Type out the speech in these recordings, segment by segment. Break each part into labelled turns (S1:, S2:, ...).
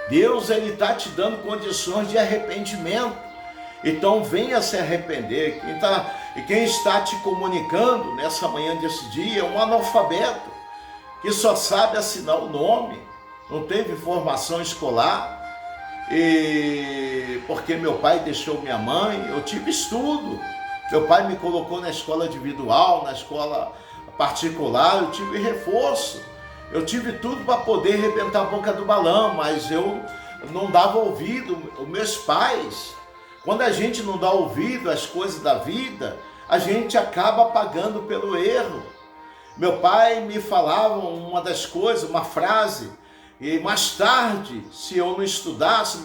S1: Deus, ele está te dando condições de arrependimento. Então venha se arrepender. Quem está te comunicando nessa manhã desse dia é um analfabeto, que só sabe assinar o nome, não teve formação escolar. E porque meu pai deixou minha mãe, eu tive estudo. Meu pai me colocou na escola individual, na escola particular, eu tive reforço. Eu tive tudo para poder arrebentar a boca do balão, mas eu não dava ouvido. Os meus pais, quando a gente não dá ouvido às coisas da vida, a gente acaba pagando pelo erro. Meu pai me falava uma das coisas, uma frase, e mais tarde, se eu não estudasse,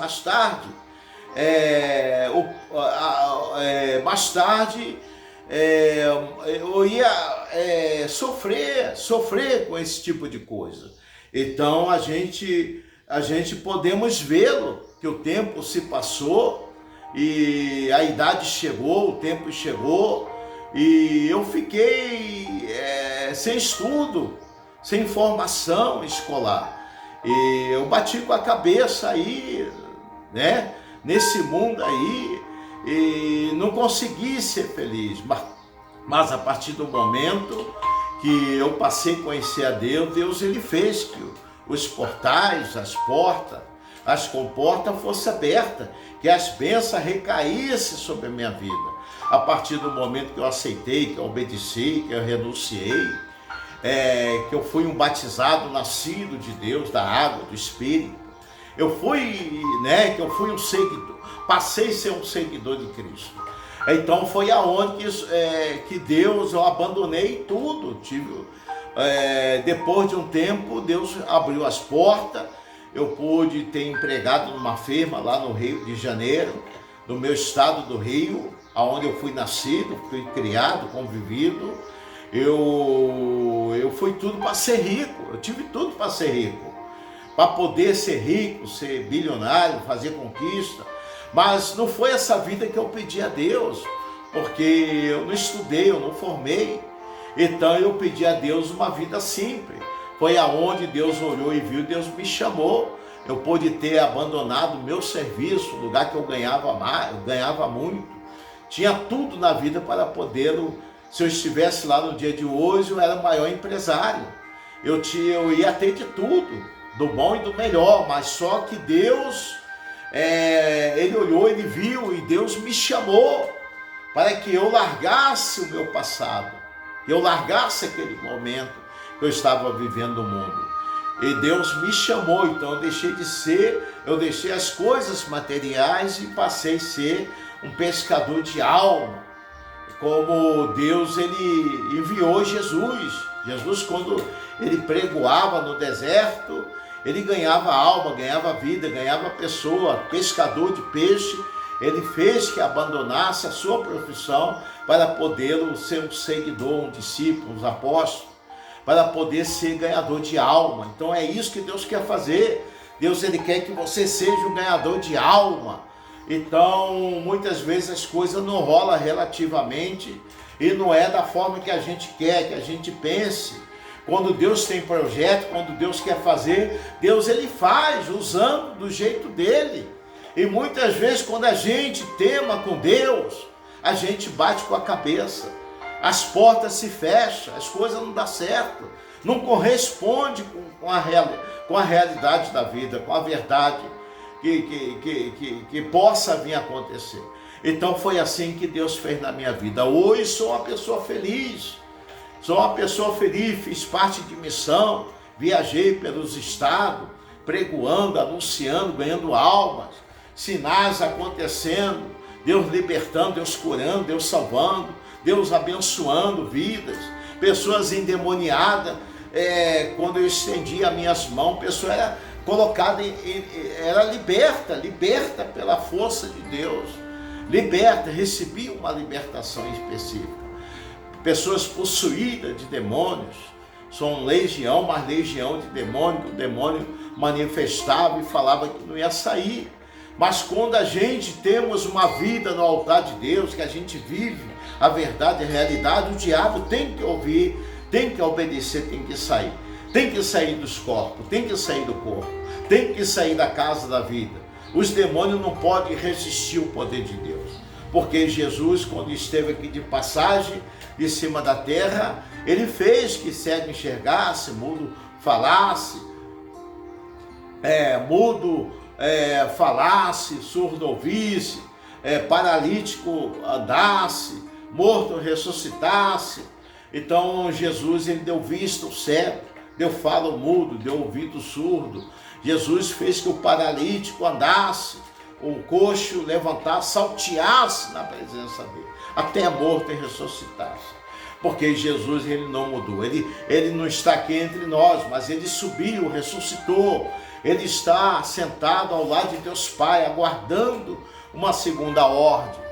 S1: eu ia sofrer com esse tipo de coisa. Então a gente podemos vê-lo, que o tempo se passou e a idade chegou, o tempo chegou, e eu fiquei sem estudo, sem formação escolar. E eu bati com a cabeça aí, né, nesse mundo aí, e não consegui ser feliz. Mas a partir do momento que eu passei a conhecer a Deus, Deus ele fez que os portais, as portas, as comportas fossem abertas, que as bênçãos recaíssem sobre a minha vida. A partir do momento que eu aceitei, que eu obedeci, que eu renunciei, que eu fui um batizado, nascido de Deus, da água, do Espírito. Eu fui um seguidor, passei a ser um seguidor de Cristo. Então foi aonde que Deus, eu abandonei tudo. Depois de um tempo, Deus abriu as portas, eu pude ter empregado numa firma lá no Rio de Janeiro, no meu estado do Rio, onde eu fui nascido, fui criado, convivido. Eu fui tudo para ser rico, eu tive tudo para ser rico, para poder ser rico, ser bilionário, fazer conquista, mas não foi essa vida que eu pedi a Deus, porque eu não estudei, eu não formei. Então eu pedi a Deus uma vida simples. Foi aonde Deus olhou e viu, Deus me chamou. Eu pude ter abandonado o meu serviço, o lugar que eu ganhava muito, tinha tudo na vida para poder. Se eu estivesse lá no dia de hoje, eu era o maior empresário. Eu ia ter de tudo, do bom e do melhor, mas só que Deus, ele olhou, ele viu, e Deus me chamou para que eu largasse o meu passado, que eu largasse aquele momento que eu estava vivendo no mundo. E Deus me chamou, então eu deixei as coisas materiais e passei a ser um pescador de alma. Como Deus, ele enviou Jesus. Jesus, quando ele pregoava no deserto, ele ganhava alma, ganhava vida, ganhava pessoa, pescador de peixe. Ele fez que abandonasse a sua profissão para poder ser um seguidor, um discípulo, um apóstolo, para poder ser ganhador de alma. Então é isso que Deus quer fazer. Deus, ele quer que você seja um ganhador de alma. Então, muitas vezes as coisas não rolam relativamente e não é da forma que a gente quer, que a gente pense. Quando Deus tem projeto, quando Deus quer fazer, Deus ele faz usando do jeito dele. E muitas vezes quando a gente tema com Deus, a gente bate com a cabeça. As portas se fecham, as coisas não dão certo, não corresponde com a realidade da vida, com a verdade que possa vir a acontecer. Então foi assim que Deus fez na minha vida. Hoje sou uma pessoa feliz, fiz parte de missão, viajei pelos estados, pregoando, anunciando, ganhando almas, sinais acontecendo, Deus libertando, Deus curando, Deus salvando, Deus abençoando vidas, pessoas endemoniadas. Quando eu estendia as minhas mãos, a pessoa era colocada, era liberta pela força de Deus, recebia uma libertação específica. Pessoas possuídas de demônios, são legião, mas legião de demônio, que o demônio manifestava e falava que não ia sair. Mas quando a gente temos uma vida no altar de Deus, que a gente vive a verdade, a realidade, o diabo tem que ouvir, tem que obedecer, tem que sair dos corpos, tem que sair do corpo, tem que sair da casa da vida. Os demônios não podem resistir ao poder de Deus, porque Jesus, quando esteve aqui de passagem de cima da terra, ele fez que cego enxergasse, mudo falasse, surdo ouvisse, paralítico andasse, morto ressuscitasse. Então Jesus, ele deu vista ao cego, deu fala ao mudo, deu ouvido ao surdo. Jesus fez que o paralítico andasse, o coxo levantasse, salteasse na presença dele, até morto e ressuscitasse. Porque Jesus, ele não mudou, ele não está aqui entre nós, mas ele subiu, ressuscitou, ele está sentado ao lado de Deus Pai, aguardando uma segunda ordem.